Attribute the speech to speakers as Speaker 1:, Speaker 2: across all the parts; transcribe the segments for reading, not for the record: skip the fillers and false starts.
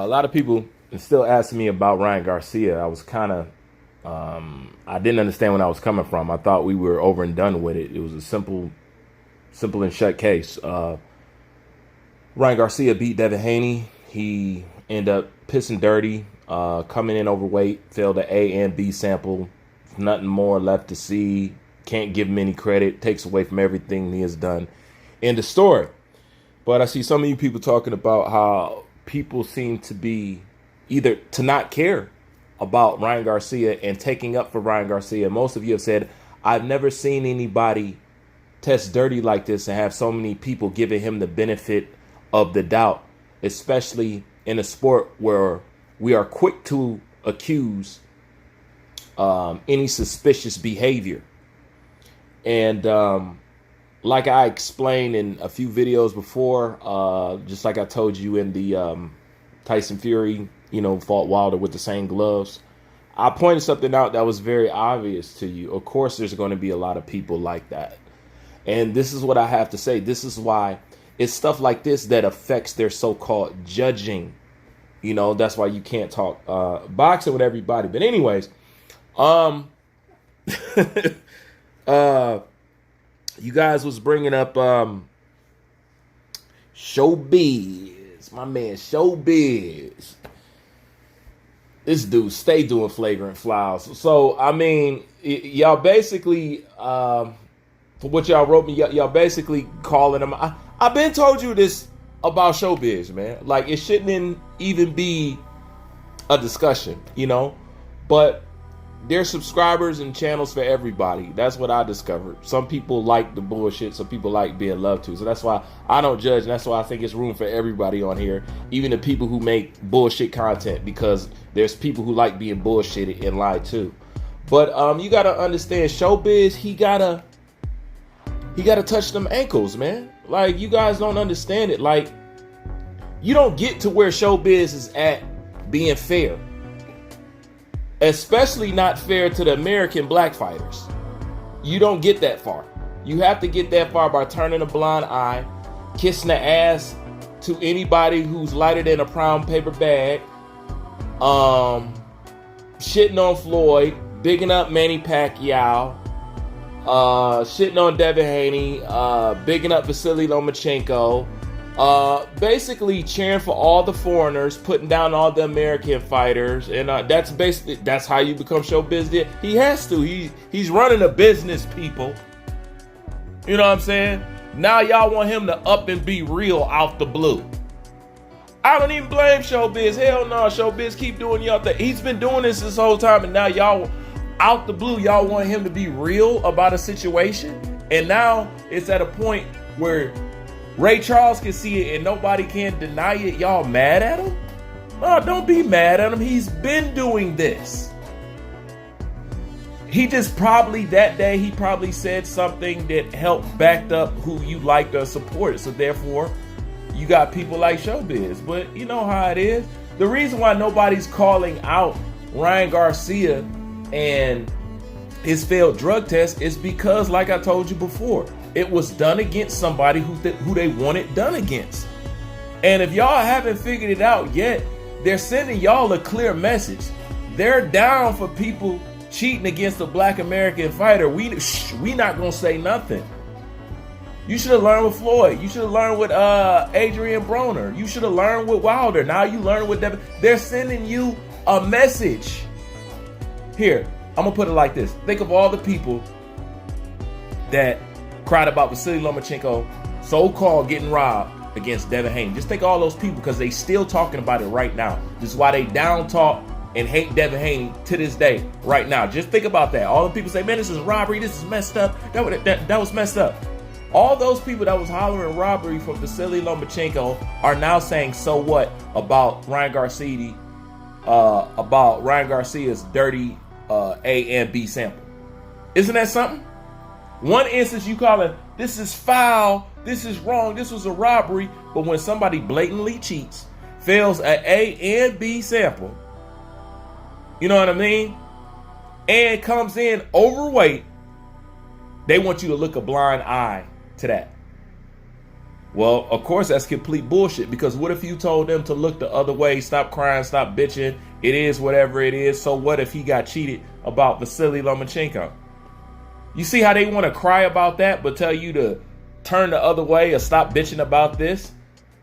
Speaker 1: lot of people are still asking me about Ryan Garcia. I was kind of, I didn't understand where I was coming from. I thought we were over and done with it. It was a simple and shut case. Ryan Garcia beat Devin Haney. He ended up pissing dirty, coming in overweight, failed the A and B sample. Nothing more left to see. Can't give him any credit. Takes away from everything he has done. End of story. But I see some of you people talking about how people seem to be either to not care about Ryan Garcia and taking up for Ryan Garcia. Most of you have said, I've never seen anybody test dirty like this and have so many people giving him the benefit of the doubt, especially in a sport where we are quick to accuse any suspicious behavior. And like I explained in a few videos before, just like I told you in the Tyson Fury, fought Wilder with the same gloves, I pointed something out that was very obvious to you. Of course, there's going to be a lot of people like that. And this is what I have to say. This is why it's stuff like this that affects their so-called judging. That's why you can't talk boxing with everybody. But anyways, you guys was bringing up Showbiz, my man Showbiz. This dude stay doing flagrant fouls. So I mean, y'all basically, for what y'all wrote me, y'all basically calling him. I've been told you this about Showbiz, man. Like, it shouldn't even be a discussion, but there's subscribers and channels for everybody. That's what I discovered. Some people like the bullshit. Some people like being loved to. So that's why I don't judge. And that's why I think it's room for everybody on here. Even the people who make bullshit content. Because there's people who like being bullshitted and lied to. But you got to understand, Showbiz, he gotta touch them ankles, man. Like, you guys don't understand it. Like, you don't get to where Showbiz is at being fair. Especially not fair to the American black fighters. You don't get that far. You have to get that far by turning a blind eye, kissing the ass to anybody who's lighter than a brown paper bag, shitting on Floyd, bigging up Manny Pacquiao, shitting on Devin Haney, bigging up Vasily Lomachenko, basically cheering for all the foreigners, putting down all the American fighters, and that's how you become Showbiz. He has to. He's running a business, people. You know what I'm saying? Now y'all want him to up and be real out the blue. I don't even blame Showbiz. Hell no, Showbiz keep doing y'all thing. He's been doing this whole time, and now y'all out the blue, y'all want him to be real about a situation, and now it's at a point where Ray Charles can see it and nobody can deny it. Y'all mad at him? No, don't be mad at him. He's been doing this. He just probably, that day, he probably said something that helped backed up who you liked or supported. So therefore, you got people like Showbiz. But you know how it is. The reason why nobody's calling out Ryan Garcia and his failed drug test is because, like I told you before, it was done against somebody who they want it done against. And if y'all haven't figured it out yet, they're sending y'all a clear message. They're down for people cheating against a black American fighter. We not gonna say nothing. You should have learned with Floyd. You should have learned with Adrian Broner. You should have learned with Wilder. Now you learn with Devin. They're sending you a message. Here, I'm gonna put it like this. Think of all the people that cried about Vasily Lomachenko so-called getting robbed against Devin Haney. Just think of all those people, because they still talking about it right now. This is why they down talk and hate Devin Haney to this day right now. Just think about that. All the people say, man, this is robbery, this is messed up. That was messed up. All those people that was hollering robbery for Vasily Lomachenko are now saying, so what about Ryan Garcia, about Ryan Garcia's dirty A and B sample. Isn't that something? One instance you call it, this is foul, this is wrong, this was a robbery. But when somebody blatantly cheats, fails an A and B sample, you know what I mean? And comes in overweight, they want you to look a blind eye to that. Well, of course, that's complete bullshit, because what if you told them to look the other way, stop crying, stop bitching, it is whatever it is, so what if he got cheated about Vasily Lomachenko? You see how they want to cry about that, but tell you to turn the other way or stop bitching about this?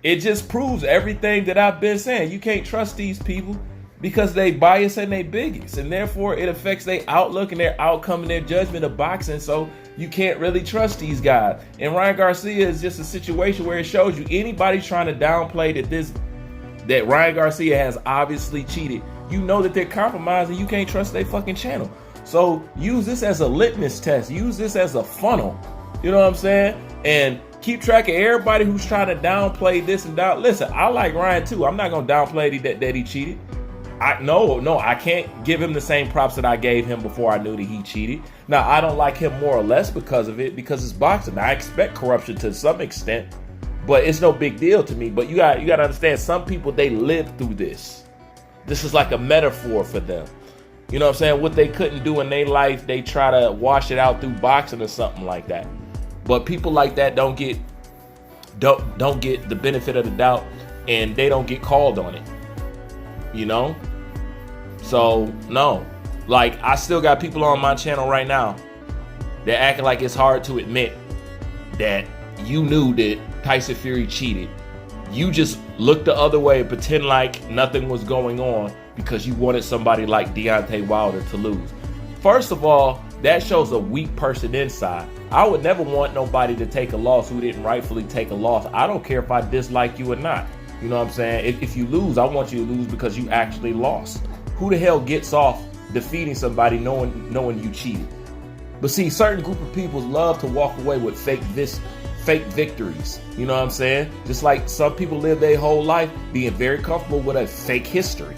Speaker 1: It just proves everything that I've been saying. You can't trust these people because they bias and they bigots, and therefore it affects their outlook and their outcome and their judgment of boxing. So you can't really trust these guys. And Ryan Garcia is just a situation where it shows you anybody trying to downplay that Ryan Garcia has obviously cheated. You know that they're compromising. You can't trust their fucking channel. So use this as a litmus test. Use this as a funnel. You know what I'm saying? And keep track of everybody who's trying to downplay this and down. Listen, I like Ryan too. I'm not gonna downplay that he cheated. I can't give him the same props that I gave him before I knew that he cheated. Now, I don't like him more or less because of it, because it's boxing. I expect corruption to some extent, but it's no big deal to me. But you got to understand, some people, they live through this. This is like a metaphor for them. You know what I'm saying? What they couldn't do in their life, they try to wash it out through boxing or something like that. But people like that don't get the benefit of the doubt, and they don't get called on it. You know? So, no. Like, I still got people on my channel right now that acting like it's hard to admit that you knew that Tyson Fury cheated. You just looked the other way and pretend like nothing was going on because you wanted somebody like Deontay Wilder to lose. First of all, that shows a weak person inside. I would never want nobody to take a loss who didn't rightfully take a loss. I don't care if I dislike you or not. You know what I'm saying? If you lose, I want you to lose because you actually lost. Who the hell gets off defeating somebody knowing you cheated? But see, certain group of people love to walk away with fake victories. You know what I'm saying? Just like some people live their whole life being very comfortable with a fake history.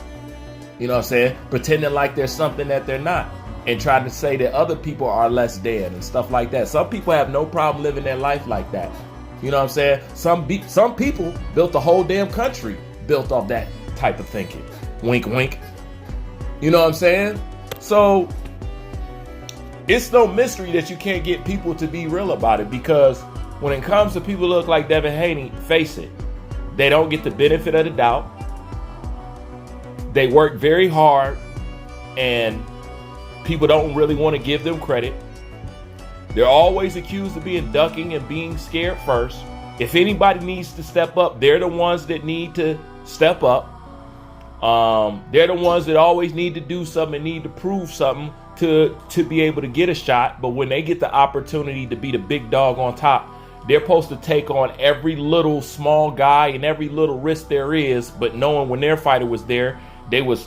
Speaker 1: You know what I'm saying? Pretending like there's something that they're not, and trying to say that other people are less dead and stuff like that. Some people have no problem living their life like that. You know what I'm saying? Some people built the whole damn country built off that type of thinking. Wink, wink. You know what I'm saying? So it's no mystery that you can't get people to be real about it, because when it comes to people who look like Devin Haney, face it, they don't get the benefit of the doubt. They work very hard, and people don't really want to give them credit. They're always accused of being ducking and being scared first. If anybody needs to step up, they're the ones that need to step up. They're the ones that always need to do something and need to prove something to be able to get a shot. But when they get the opportunity to be the big dog on top, they're supposed to take on every little small guy and every little risk there is. But knowing when their fighter was there, they was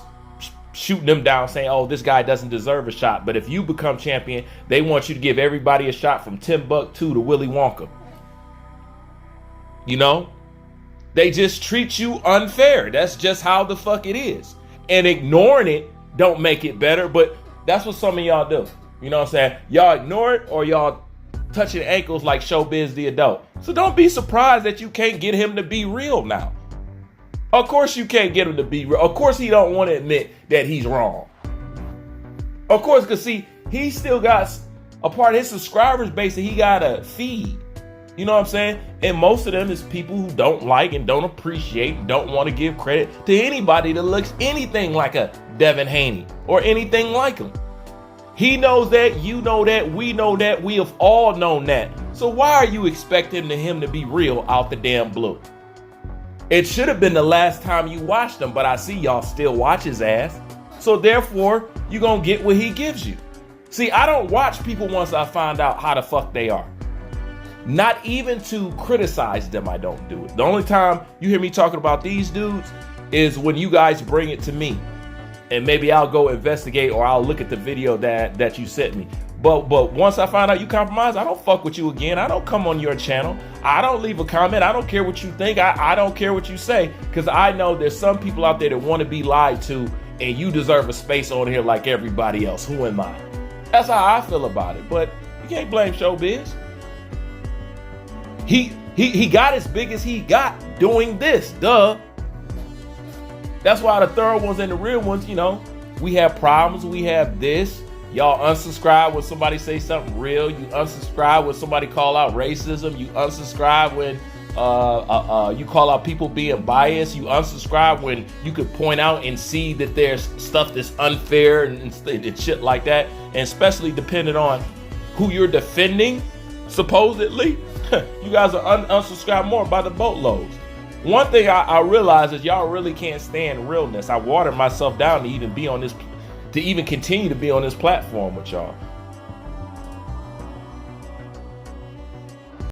Speaker 1: shooting them down, saying, oh, this guy doesn't deserve a shot. But if you become champion, they want you to give everybody a shot, from Timbuktu to Willy Wonka. You know? They just treat you unfair. That's just how the fuck it is. And ignoring it don't make it better, but that's what some of y'all do. You know what I'm saying? Y'all ignore it, or y'all touching ankles like Showbiz the adult. So don't be surprised that you can't get him to be real now. Of course you can't get him to be real. Of course he don't want to admit that he's wrong. Of course, because see, he still got a part of his subscribers base that he got to feed. You know what I'm saying? And most of them is people who don't like and don't appreciate and don't want to give credit to anybody that looks anything like a Devin Haney or anything like him. He knows that, you know that, we know that, we have all known that. So why are you expecting him to be real out the damn blue? It should have been the last time you watched him, but I see y'all still watch his ass. So therefore, you're going to get what he gives you. See, I don't watch people once I find out how the fuck they are. Not even to criticize them, I don't do it. The only time you hear me talking about these dudes is when you guys bring it to me. And maybe I'll go investigate, or I'll look at the video that you sent me. But once I find out you compromise, I don't fuck with you again. I don't come on your channel. I don't leave a comment. I don't care what you think. I don't care what you say, because I know there's some people out there that want to be lied to, and you deserve a space on here like everybody else. Who am I? That's how I feel about it. But you can't blame Showbiz. He got as big as he got doing this. Duh. That's why the third ones and the real ones, you know, we have problems. We have this. Y'all unsubscribe when somebody say something real. You unsubscribe when somebody call out racism. You unsubscribe when You call out people being biased. You unsubscribe when you could point out and see that there's stuff that's unfair and shit like that. And especially depending on who you're defending, supposedly, you guys are unsubscribed more by the boatloads. One thing I realize is y'all really can't stand realness. I watered myself down to even be on this, to even continue to be on this platform with y'all.